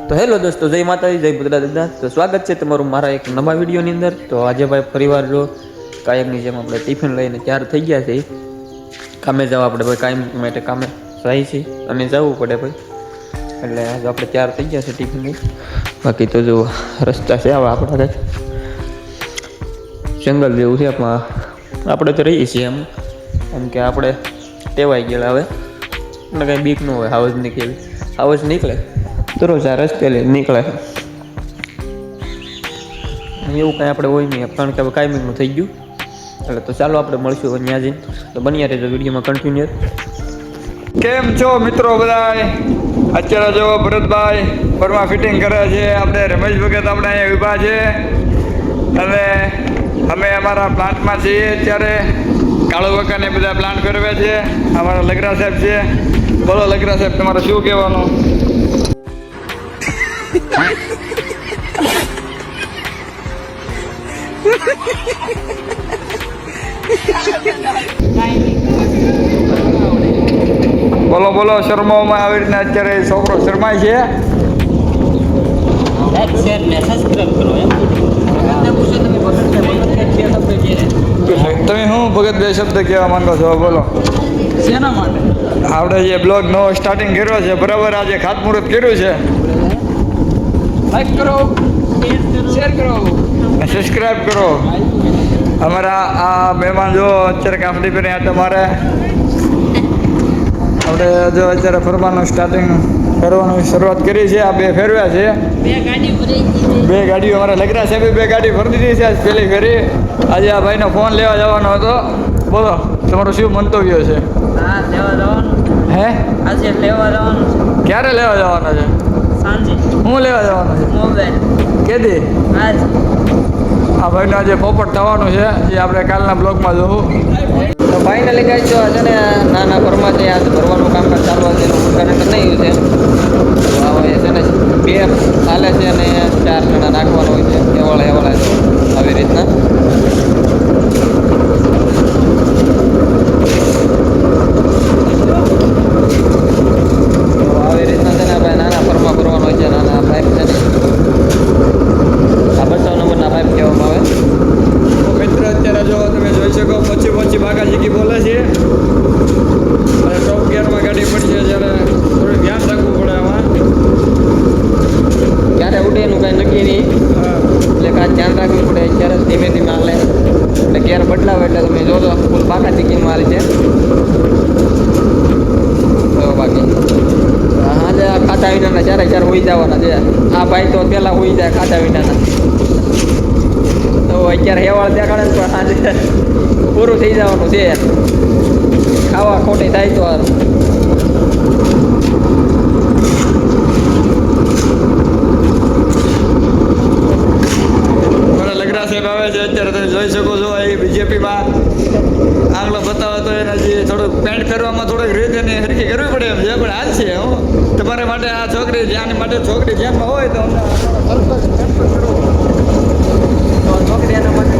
તો હેલો દોસ્તો, જય માતાજી, જય બુદ્ધા દાદા. તો સ્વાગત છે તમારું મારા એક નવા વિડીયોની અંદર. તો આજે ભાઈ ફરીવાર જો કાયમની જેમ આપણે ટિફિન લઈને તૈયાર થઈ ગયા છે. કામે જવા આપણે ભાઈ કાયમ માટે કામે જાય છે અને જવું પડે ભાઈ, એટલે આજે આપણે તૈયાર થઈ ગયા છે ટિફિન લઈ. બાકી તો જો રસ્તા છે આવા આપણા કંઈક જંગલ જેવું છે, આપણે તો રહીએ છીએ એમ કે આપણે ટેવાઈ ગયેલા હવે, એટલે કાંઈ બીક ન હોય. હાવજ નીકળે હાવજ નીકળે દરરોજ આ રસ્તે નીકળે, એવું કાંઈ આપણે હોય નહીં, કારણ કે હવે કાયમીનું થઈ ગયું. એટલે તો ચાલો આપણે મળશું ત્યાં જઈને. તો બન્યા રહેજો વિડીયોમાં કન્ટિન્યુ. કેમ છો મિત્રો બધાય? અત્યારે જો ભરતભાઈ ફરવા ફિટિંગ કરે છે, આપણે રમેશ ભગત આપણે અહીંયા ઊભા છે અને અમે અમારા પ્લાન્ટમાં છીએ. અત્યારે કાળો વકાને બધા પ્લાન્ટ ફેરવે છે. અમારા લગરા સાહેબ છે. બોલો લગરા સાહેબ, તમારે શું કહેવાનું? બોલો બોલો, શર્માઓમાં આવી રીતના અત્યારે છોકરો શરમાય છે. તમે શું ભગત બે શબ્દ કહેવા માંગો છો? બોલો. શેના માટે? આપણે જે બ્લોગ નવો સ્ટાર્ટિંગ કર્યો છે, બરાબર આજે ખાતમુહૂર્ત કર્યું છે. લાઈક કરો, શેર કરો, સબસ્ક્રાઈબ કરો. અમારા આ મહેમાન જો અત્યારે કાફડી પહેરી તમારે આપણે જો અત્યારે ફરવાનું સ્ટાર્ટિંગ કરવાનું શરૂઆત કરી છે. આ બે ફેરવ્યા છે, બે ગાડીઓ અમારા લગરા સાહેબે બે ગાડી ભરી દીધી છે આજ પહેલી ફેરી. આજે આ ભાઈનો ફોન લેવા જવાનો હતો. બોલો તમારું શું મંતવ્ય છે? હા, લેવા જવાનું. હે, આજે લેવા જવાનું છે. ક્યારે લેવા જવાનો છે? સાંજે. હું લેવા જવાનો છે? મોબાઈલ. કેદી? આજ. આ ભાઈનો આજે પોપટ થવાનું છે, જે આપણે કાલના બ્લોગમાં જોવું. તો ફાઇનલી ગાઈસ જો આજે ને નાના ઘરમાં છે, આજ ભરવાનું કામકાજ ચાલુ છે, એનું કનેક્ટ નહીં છે. તો હવે છે ને બે ચાલે છે અને 4 જણા નાખવાનું હોય છે. એવાળા જો આવી રીતના. આવી રીતના છે ને આપણે નાના ફરમાં ભરવાનું હોય છે. નાના પાઇપ છે ને આ 200 નંબરના પાઇપ કહેવામાં આવે. મિત્ર અત્યારે જો તમે જોઈ શકો પછી બાગાજીકી બોલે છે અને ટોપ ગિયરમાં ગાડી પડી છે, જ્યારે થોડું ધ્યાન રાખવું પડે આમાં. ક્યારે ઉડે એનું કાંઈ નક્કી નહીં, એટલે કાંઈ ધ્યાન રાખવું પડે. ક્યારે ધીમે ધીમે હાલે, એટલે ગેર બદલાવે એટલે તમે જોજો ફૂલ બાગાજીકીમાં હાલે છે. તો બાકી આજે ખાતા વિનાના ચારે હોઈ જવાના છે. આ ભાઈ તો પહેલાં હોઈ જાય ખાતા વિનાના. તો અત્યારે હેવાળ દેખાડે પણ આજે પૂરું થઈ જવાનું છે. ખાવા ખોટી થાય તો સારું. મારા લગરા સાહેબ આવે છે અત્યારે, તમે જોઈ શકો છો. એ બીજેપીમાં આગળ બતાવે તો એને જે થોડુંક પેન્ટ કરવામાં થોડીક રીત એને હરખી કરવી પડે એમ છે, પણ હાલ છે. હું તમારા માટે આ છોકરી ધ્યાન માટે છોકરી ધ્યાનમાં હોય તો અમને છોકરી એના માટે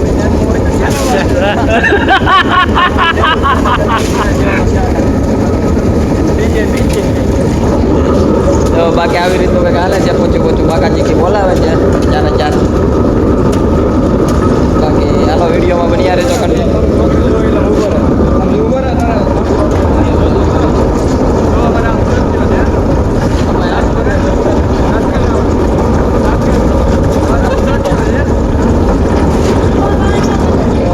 તો બાકી આવી રીતનું કંઈક હાલે છે. પોચું બાકાજીકી બોલાવે છે 4 બાકી હાલો વિડીયોમાં બન્યા રહેજો.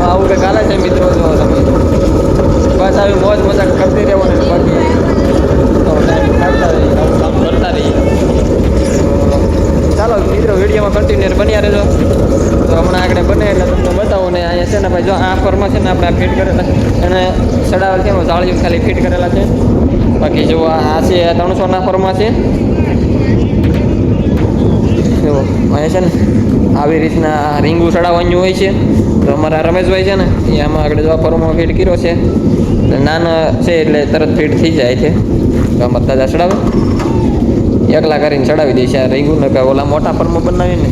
આવું કંઈક હાલે છે મિત્રો. જો તમે બસ આવી મોજ મજાક કરતી રહેવાની. બાકી તો ટાઈમ કાઢતા રહીએ, કામ કરતા રહીએ. ચાલો મિત્રો વિડીયોમાં કન્ટિન્યુ બન્યા રહેજો. તો હમણાં આગળ બને એટલે તમને બતાવું ને. અહીંયા છે ને ભાઈ જો આ ફરમાં છે ને આપણે ફિટ કરેલા એને સડાવેલ છે, જાળીઓ ખાલી ફિટ કરેલા છે. બાકી જો આ છે 300ના ફરમાં છે. જો અહીંયા છે ને આવી રીતના રીંગું ચડાવવાનું હોય છે. તો અમારા રમેશભાઈ છે ને એ આમાં આગળ જો ફરમાં ફિટ કર્યો છે. નાના છે એટલે તરત ફિટ થઈ જાય છે. તો આમાં દાદા ચડાવે એકલા કરીને ચડાવી દે છે. આ રીંગું ને કે ઓલા મોટા ફરમાં બનાવીને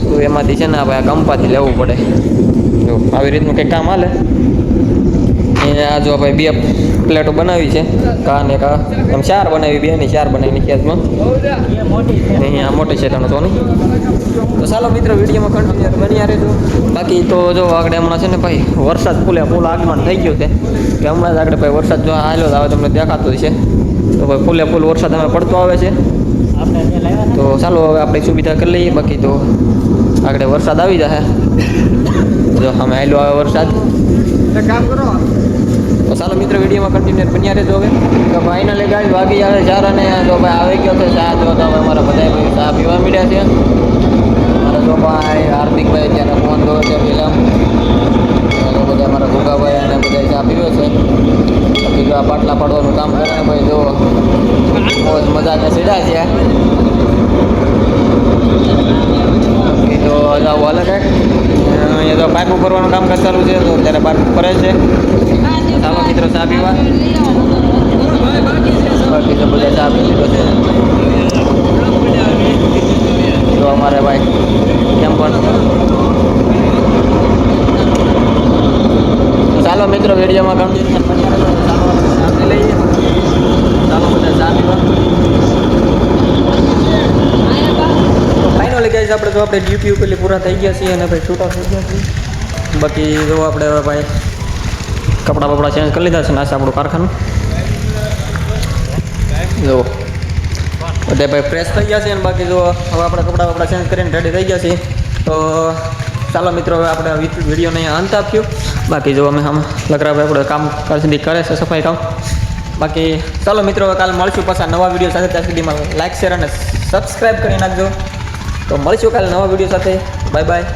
તો એમાંથી છે ને આપણે આ કંપાથી લેવું પડે. જો આવી રીતનું કંઈક કામ હાલે. આ જો ભાઈ બે પ્લેટો બનાવી છે કા ને કા એમ 4 બનાવી, 2 ની 4 બનાવી ખેતમાં. એ મોટી છે. અહીંયા મોટી છે એનો તો નહીં. તો ચાલો મિત્રો વિડીયોમાં કન્ટિન્યુ બન્યા રહેજો. બાકી તો જો આગળ હમણાં છે ને ભાઈ વરસાદ ફૂલ આગમન થઈ ગયું છે કે હમણાં જ આગળ ભાઈ વરસાદ જો હાલ્યો તો આવે તમને દેખાતો છે. તો ભાઈ ફૂલ વરસાદ હવે પડતો આવે છે. આપણે જે લાવ્યા તો ચાલો હવે આપણે સુવિધા કરી લઈએ. બાકી તો આગળ વરસાદ આવી જશે. જો અમે હાલ્યો આવે વરસાદ. કામ કરો. તો ચાલો મિત્રો વિડીયોમાં કન્ટિન્યુ બન્યા રહેજો. હવે તો ફાઇનલી ગાડી વાગી આવે 4 અને જો ભાઈ આવી ગયો છે ચા. જો તો હવે અમારા બધા ભાઈ ચા પીવા મળ્યા છે. મારા જો ભાઈ હાર્દિકભાઈ અત્યારે ફોન જોવે છે ફિલ્મ. બધા અમારા ભૂકાભાઈ અને બધા ચા પીવે છે. બાકી જો આ પાટલા પાડવાનું કામ કરે ને ભાઈ જો બહુ જ મજા કે સીધા છે. બાકી તો જાવ અલગ અહીંયા તો પાઇપ ભરવાનું કામ ચાલુ છે. તો અત્યારે પાઇપ ભરે છે. ચાલો મિત્રો ચા પીવા. બાકી તો બધા ચા પી લીધો છે. તો અમારે ભાઈ કેમ પણ ચાલો મિત્રો વિડીયોમાં કન્ટિન્યુ ચા પી લઈએ. ચાલો બધા ચા પીવા. ફાઇનલી ગાઈઝ આપણે જો આપણે ડ્યુટી પેલી પૂરા થઈ ગયા છીએ અને ભાઈ છૂટા થઈ ગયા છીએ. બાકી જો આપણે હવે ભાઈ કપડાં બપડા ચેન્જ કરી લીધા છે. નાશે આપણું કારખાનું જો બધા ભાઈ ફ્રેશ થઈ ગયા છે. અને બાકી જો હવે આપણે કપડાં બપડા ચેન્જ કરીને રેડી થઈ ગયા છીએ. તો ચાલો મિત્રો હવે આપણે વિડીયોને અહીંયા અંત આપ્યો. બાકી જો અમે આમ લગરાભાઈ આપણે કામ કાલ સુધી કરે છે સફાઈ કામ. બાકી ચાલો મિત્રો હવે કાલે મળશું પાછા નવા વિડીયો સાથે. ત્યાં સુધીમાં લાઇક શેર અને સબસ્ક્રાઈબ કરી નાખજો. તો મળીશું કાલે નવા વિડીયો સાથે. Bye bye.